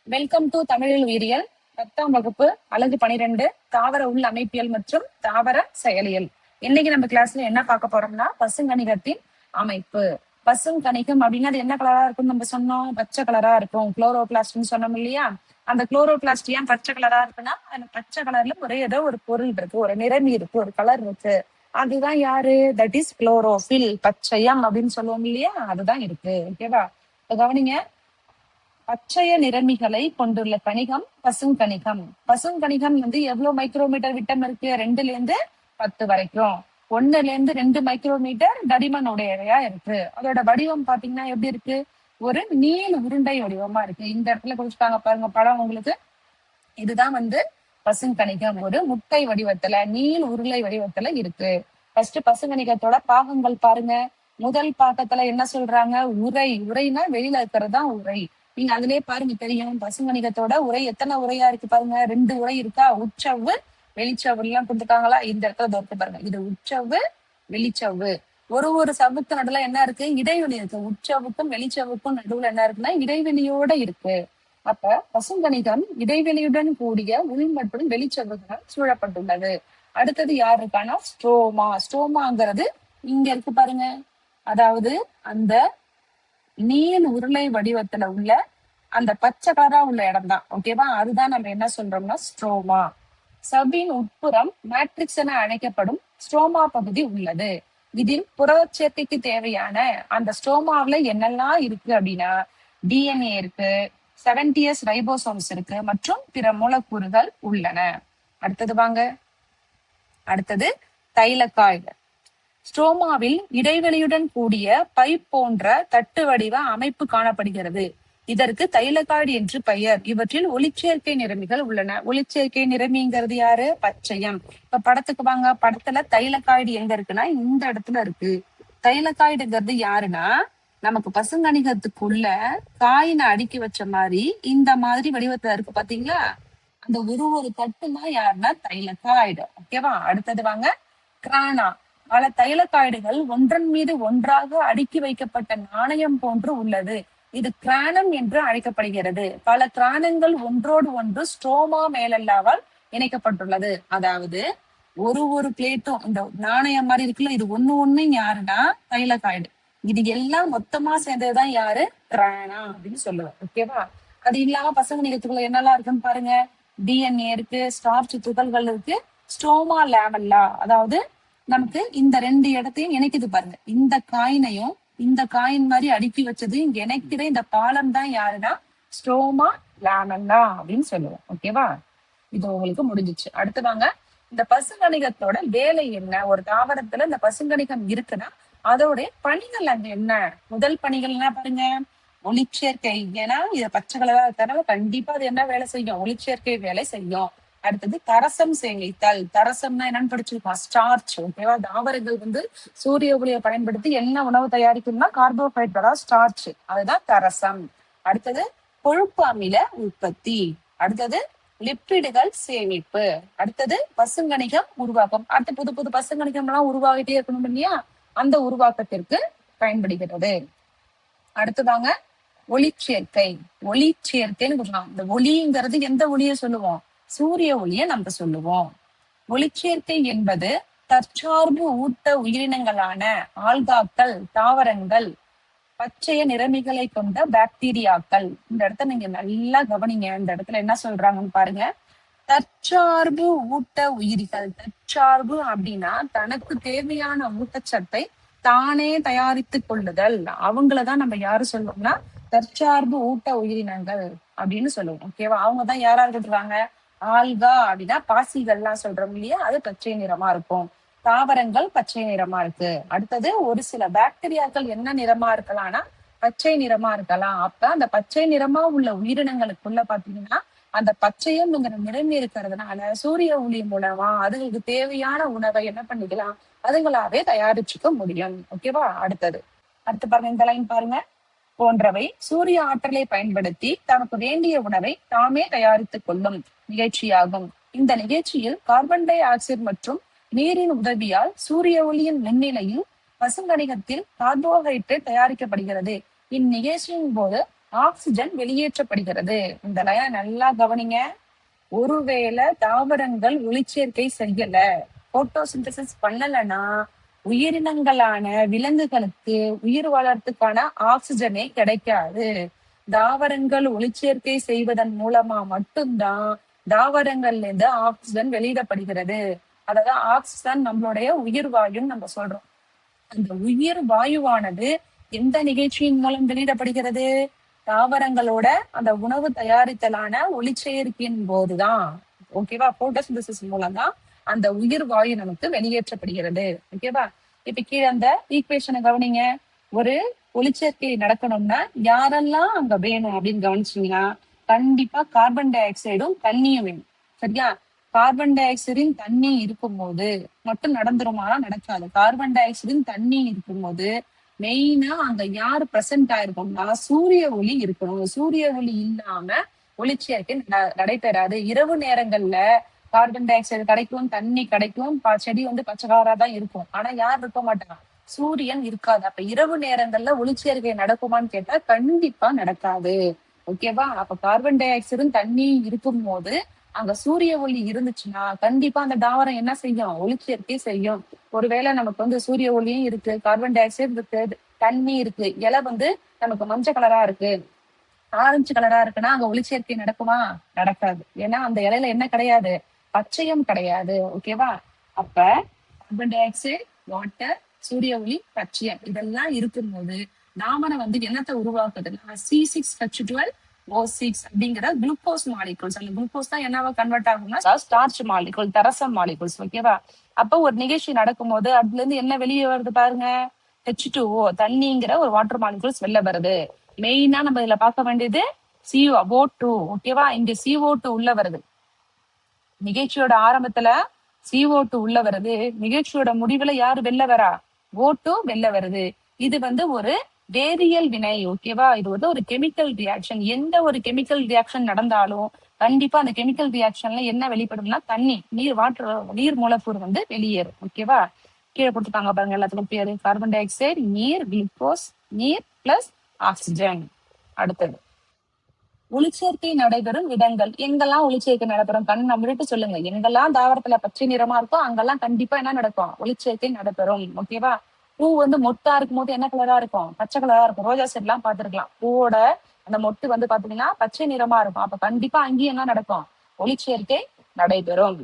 Welcome to தமிழில் உயிரியல் 10ஆம் வகுப்பு அலகு 12 தாவர உள் அமைப்பியல் மற்றும் தாவர செயலியல். இன்னைக்கு நம்ம கிளாஸ்ல என்ன பார்க்க போறோம்னா பசுங்கணிகத்தின் அமைப்பு. பசுங்கணிகம் அப்படின்னா அது என்ன கலரா இருக்கும் நம்ம சொன்னோம், பச்சை கலரா இருக்கும். குளோரோபிளாஸ்ட்னு சொன்னோம் இல்லையா? அந்த குளோரோபிளாஸ்ட் ஏன் பச்சை கலரா இருக்குன்னா அந்த பச்சை கலர்ல ஒரே ஏதோ ஒரு பொருள் இருக்கு, ஒரு நிறமி இருக்கு, ஒரு கலர் இருக்கு. அதுதான் யாரு? That is chlorophyll. பச்சையம் அப்படின்னு சொல்லுவோம் இல்லையா? அதுதான் இருக்கு. ஓகேவா? கவனிங்க, பச்சைய நிறமிகளை கொண்டுள்ள கணிகம் பசுங்கணிகம். பசுங்கணிகம் எவ்வளவு மைக்ரோமீட்டர் விட்டம் இருக்கு? 2 to 10 வரைக்கும். 1 to 2 மைக்ரோமீட்டர் தடிமன் உடையவையா இருக்கு. அதோட வடிவம் பாத்தீங்கன்னா எப்படி இருக்கு? ஒரு நீள் உருண்டை வடிவமா இருக்கு. இந்த இடத்துல குறிச்சிட்டாங்க பாருங்க படம் உங்களுக்கு. இதுதான் பசுங்கணிகம். ஒரு முட்டை வடிவத்துல, நீள் உருளை வடிவத்துல இருக்கு. ஃபர்ஸ்ட் பசுங்கணிகத்தோட பாகங்கள் பாருங்க. முதல் பாகத்துல என்ன சொல்றாங்க? உரை. உரைனா வெளியில இருக்கிறது தான் உரை. நீங்க அதுலயே பாருங்க தெரியும். பசுங்கணிகத்தோட உரை எத்தனை உரையா இருக்கு பாருங்க. 2 உரை இருக்கா? உட்சவ்வு, வெளிச்சவ்வு எல்லாம் கொடுத்துருக்காங்களா? இந்த இடத்துல தோற்று பாருங்க. இது உட்சவ்வு, வெளிச்சவ்வு. ஒரு சவ்வுக்கு நடுவுல என்ன இருக்கு? இடைவெளி இருக்கு. உட்சவ்வுக்கும் வெளிச்சவ்வுக்கும் நடுவுல என்ன இருக்குன்னா இடைவெளியோட இருக்கு. அப்ப பசுங்கணிகம் இடைவெளியுடன் கூடிய உள் மற்றும் வெளிச்சவ்வுகளால் சூழப்பட்டுள்ளது. அடுத்தது யாரு இருக்கானா ஸ்ட்ரோமா. ஸ்ட்ரோமாங்கிறது இங்க இருக்கு பாருங்க. அதாவது அந்த நீள் உருளை வடிவத்துல உள்ள அந்த பச்சை கலரா உள்ள இடம் தான். ஓகேவா? அதுதான் நம்ம என்ன சொல்றோம்னா ஸ்ட்ரோமா. சவ்வின் உட்புறம் மேட்ரிக்ஸ் என அழைக்கப்படும் ஸ்ட்ரோமா பகுதி உள்ளது. இதில் புரதச்சேர்க்கைக்கு தேவையான அந்த ஸ்ட்ரோமாவில என்னெல்லாம் இருக்கு அப்படின்னா டிஎன்ஏ இருக்கு, 70S ரைபோசோம்ஸ் இருக்கு மற்றும் பிற மூலக்கூறுகள் உள்ளன. அடுத்தது வாங்க. அடுத்தது தைலகாய்டு. ஸ்ட்ரோமாவில் இடைவெளியுடன் கூடிய பைப் போன்ற தட்டு வடிவ அமைப்பு காணப்படுகிறது. இதற்கு தைலகாய்டு என்று பெயர். இவற்றில் ஒளிச்சேர்க்கை நிறமிகள் உள்ளன. ஒளிச்சேர்க்கை நிறமிங்கிறது யாரு? பச்சையம். இப்ப படத்துக்கு வாங்க. படத்துல தைலகாய்டு எங்க இருக்குன்னா இந்த இடத்துல இருக்கு. தைலகாய்டுங்கிறது யாருன்னா நமக்கு பசுங்கணிகத்துக்குள்ள காயினை அடுக்கி வச்ச மாதிரி இந்த மாதிரி வடிவத்துல இருக்கு பாத்தீங்களா? அந்த ஒரு தட்டுனா யாருன்னா தைலகாய்டு. ஓகேவா? அடுத்தது வாங்க. கிரானா. பல தைலகாய்டுகள் ஒன்றன் மீது ஒன்றாக அடுக்கி வைக்கப்பட்ட நாணயம் போன்று உள்ளது. இது கிரானம் என்று அழைக்கப்படுகிறது. பல கிரானங்கள் ஒன்றோடு ஒன்று ஸ்ட்ரோமா மேலல்லாவால் இணைக்கப்பட்டுள்ளது. அதாவது ஒரு பிளேட்டும் இந்த நாணயம் மாதிரி இருக்குல்ல, இது ஒண்ணு யாருன்னா தைலகாய்டு. இது எல்லாம் மொத்தமா சேர்ந்ததுதான் யாரு? கிரானா அப்படின்னு சொல்லுவேன். ஓகேவா? அது இல்லாம பசுங்கணிகத்துக்குள்ள என்னெல்லாம் இருக்குன்னு பாருங்க. டிஎன்ஏ இருக்கு, ஸ்டார்ச் துகள்கள் இருக்கு, ஸ்ட்ரோமா லேவல்லா. அதாவது நமக்கு இந்த 2 இடத்தையும் இணைக்குது பாருங்க. இந்த காயினையும் இந்த காயின் மாதிரி அடுக்கி வச்சது இங்க இணைக்கிற இந்த பாலம் தான் யாருன்னா ஸ்ட்ரோமா லேமல்லா அப்படின்னு சொல்லுவோம். ஓகேவா? இது உங்களுக்கு முடிஞ்சிச்சு. அடுத்து வாங்க. இந்த பசுங்கணிகத்தோட வேலை என்ன? ஒரு தாவரத்துல இந்த பசுங்கணிகம் இருக்குன்னா அதோட பணிகள் அங்க என்ன? முதல் பணிகள் என்ன பாருங்க. ஒளிச்சேர்க்கை. ஏன்னா இது பச்சை கலரா இருக்கிறனால கண்டிப்பா அது என்ன வேலை செய்யும்? ஒளிச்சேர்க்கை வேலை செய்யும். அடுத்தது தரசம் சேமித்தல். தரசம்னா என்னன்னு படிச்சிருக்கோம், ஸ்டார்ச். ஓகேவா? தாவரங்கள் சூரிய ஒளியை பயன்படுத்தி என்ன உணவு தயாரிக்கும்னா கார்போஹைட்ரேட்டா ஸ்டார்ச். அதுதான் தரசம். அடுத்தது கொழுப்பு அமில உற்பத்தி. அடுத்தது லிப்பிடுகள் சேமிப்பு. அடுத்தது பசுங்கணிகம் உருவாக்கம். அடுத்து புது புது பசுங்கணிகம் எல்லாம் உருவாகிட்டே இருக்கணும் இல்லையா? அந்த உருவாக்கத்திற்கு பயன்படுகிறது. அடுத்ததாங்க ஒளிச்சேர்க்கை. ஒளிச்சேர்க்கைன்னு சொல்லுவாங்க. இந்த ஒளிங்கிறது எந்த ஒளியை சொல்லுவோம்? சூரிய ஒளியை நம்ம சொல்லுவோம். ஒளிச்சேர்க்கை என்பது தற்சார்பு ஊட்ட உயிரினங்களான ஆல்காக்கள், தாவரங்கள், பச்சைய நிறமிகளை கொண்ட பாக்டீரியாக்கள். இந்த இடத்த நீங்க நல்லா கவனிங்க. இந்த இடத்துல என்ன சொல்றாங்கன்னு பாருங்க. தற்சார்பு ஊட்ட உயிரிகள். தற்சார்பு அப்படின்னா தனக்கு தேவையான ஊட்டச்சத்தை தானே தயாரித்து கொள்ளுதல். அவங்களதான் நம்ம யாரு சொல்லுவோம்னா தற்சார்பு ஊட்ட உயிரினங்கள் அப்படின்னு சொல்லுவோம். ஓகேவா? அவங்கதான் யாரா இருக்கிறாங்க? ஆல்கா அப்படின்னா பாசிகள்லாம் சொல்றோம் இல்லையா? அது பச்சை நிறமா இருக்கும். தாவரங்கள் பச்சை நிறமா இருக்கு. அடுத்தது ஒரு சில பாக்டீரியாக்கள் என்ன நிறமா இருக்கலாம்னா பச்சை நிறமா இருக்கலாம். அப்ப அந்த பச்சை நிறமா உள்ள உயிரினங்களுக்குள்ள பாத்தீங்கன்னா அந்த பச்சையம்ங்கிற நிறமி இருக்கிறதுனால சூரிய ஒளி மூலமா அதுங்களுக்கு தேவையான உணவை என்ன பண்ணிக்கலாம்? அதுங்களாவே தயாரிச்சுக்க முடியும். ஓகேவா? அடுத்து பாருங்க. இந்த லைன் பாருங்க. போன்றவை சூரிய ஆற்றலை பயன்படுத்தி தனக்கு வேண்டிய உணவை தாமே தயாரித்துக் கொள்ளும் நிகழ்ச்சியாகும். இந்த நிகழ்ச்சியில் கார்பன் டை ஆக்சைடு மற்றும் நீரின் உதவியால் சூரிய ஒளியின் முன்னிலையில் பசுங்கணிகத்தில் கார்போஹைட்ரேட் தயாரிக்கப்படுகிறது. இந்நிகழ்ச்சியின் போது ஆக்சிஜன் வெளியேற்றப்படுகிறது. இந்த லைனை நல்லா கவனிங்க. ஒருவேளை தாவரங்கள் ஒளிச்சேர்க்கை செய்யல, போட்டோசிந்தசிஸ் பண்ணலன்னா உயிரினங்களான விலங்குகளுக்கு உயிர் வளர்த்துக்கான ஆக்சிஜனே கிடைக்காது. தாவரங்கள் ஒளிச்சேர்க்கை செய்வதன் மூலமா மட்டும்தான் தாவரங்கள்ல இருந்து ஆக்சிஜன் வெளியிடப்படுகிறது. அதாவது ஆக்சிஜன் நம்மளுடைய உயிர் வாயுன்னு நம்ம சொல்றோம். அந்த உயிர் வாயுவானது எந்த நிகழ்ச்சியின் மூலம் வெளியிடப்படுகிறது? தாவரங்களோட அந்த உணவு தயாரித்தலான ஒளிச்சேர்க்கையின் போதுதான். ஓகேவா? போட்டோசிந்தசிஸ் மூலம் தான் அந்த உயிர் வாயு நமக்கு வெளியேற்றப்படுகிறது. ஓகேவா? இப்ப கீழே அந்த ஈக்குவேஷனை கவனிங்க. ஒரு ஒளிச்சேர்க்கை நடக்கணும்னா யாரெல்லாம் அங்க வேணும் அப்படின்னு கவனிச்சீங்கன்னா கண்டிப்பா கார்பன் டை ஆக்சைடும் தண்ணியும் வேணும். சரியா? கார்பன் டை ஆக்சைடின் தண்ணி இருக்கும்போது மட்டும் நடந்துருமானா நடக்காது. கார்பன் டை ஆக்சைடின் தண்ணி இருக்கும்போது மெயினா அங்க யாரு பிரசன்ட் ஆயிருக்கோம்னா சூரிய ஒளி இருக்கணும். சூரிய ஒளி இல்லாம ஒளிச்சேர்க்கை நடைபெறாது. இரவு நேரங்கள்ல கார்பன் டை ஆக்சைடு கிடைக்கும், தண்ணி கிடைக்கும், செடி வந்து பச்சை கலரா தான் இருக்கும். ஆனா யார் இருக்க மாட்டாங்க? சூரியன் இருக்காது. அப்ப இரவு நேரங்கள்ல ஒளிச்சேர்க்கை நடக்குமான்னு கேட்டா கண்டிப்பா நடக்காது. ஓகேவா? அப்ப கார்பன் டை ஆக்சைடும் தண்ணி இருக்கும் போது அங்க சூரிய ஒளி இருந்துச்சுன்னா கண்டிப்பா அந்த தாவரம் என்ன செய்யும்? ஒளிச்சேர்க்கை செய்யும். ஒருவேளை நமக்கு வந்து சூரிய ஒளியும் இருக்கு, கார்பன் டை ஆக்சைடு இருக்கு, தண்ணி இருக்கு, இலை வந்து நமக்கு மஞ்சள் கலரா இருக்கு, ஆரஞ்சு கலரா இருக்குன்னா அங்க ஒளிச்சேர்க்கை நடக்குமா? நடக்காது. ஏன்னா அந்த இலையில என்ன கிடையாது? பச்சையும் கிடையாது. ஓகேவா? அப்ப கார்பன் டை ஆக்சைடு, வாட்டர், சூரிய ஒளி, பச்சையம் இதெல்லாம் இருக்கும்போது தாமரை வந்து என்னத்தை உருவாக்குதுன்னா C6H12O6 அப்படிங்கிற குளுக்கோஸ் மாலிகூல்ஸ். அந்த குளுக்கோஸ் தான் என்னவா கன்வெர்ட் ஆகும்னா ஸ்டார்ச் மாலிகூல், தரசம் மாலிகூல்ஸ். ஓகேவா? அப்ப ஒரு நிகழ்ச்சி நடக்கும்போது அதுல இருந்து என்ன வெளியே வருது பாருங்க, H2O தண்ணிங்கிற ஒரு வாட்டர் மாலிகூல்ஸ் வெளில வருது. மெயினா நம்ம இதுல பார்க்க வேண்டியது CO2. ஓகேவா? இங்க CO2 உள்ள வருது. நிகழ்ச்சியோட ஆரம்பத்துல CO2 உள்ள வருது, நிகழ்ச்சியோட முடிவுல யாரு வெளில வரா? O2 வெளில வருது. இது வந்து ஒரு வேதியியல் வினை. ஓகேவா? இது வந்து ஒரு கெமிக்கல் ரியாக்ஷன். எந்த ஒரு கெமிக்கல் ரியாக்ஷன் நடந்தாலும் கண்டிப்பா அந்த கெமிக்கல் ரியாக்ஷன்ல என்ன வெளிப்படும்னா தண்ணி, நீர் மூலக்கூறு வந்து வெளியேறும். ஓகேவா? கீழே கொடுத்துட்டாங்க பாருங்க எல்லாத்துக்கும் பேரு. கார்பன் டை ஆக்சைடு, நீர், குளுக்கோஸ், நீர் பிளஸ் ஆக்சிஜன். அடுத்தது ஒளிச்சேர்க்கை நடைபெறும் இடங்கள். எங்கெல்லாம் ஒளிச்சேர்க்கை நடைபெறும்? கண் நம்மளுக்கு சொல்லுங்க. எங்கெல்லாம் தாவரத்துல பச்சை நிறமா இருக்கோ அங்கெல்லாம் கண்டிப்பா என்ன நடக்கும்? ஒளிச்சேர்க்கை நடைபெறும். ஓகேவா? பூ வந்து மொட்டா இருக்கும் போது என்ன கலரா இருக்கும்? பச்சை கலரா இருக்கும். ரோஜா செட் எல்லாம் பாத்துருக்கலாம். பூவோட அந்த மொட்டு வந்து பாத்தீங்கன்னா பச்சை நிறமா இருக்கும். அப்ப கண்டிப்பா அங்கேயும் என்ன நடக்கும்? ஒளிச்சேர்க்கை நடைபெறும்.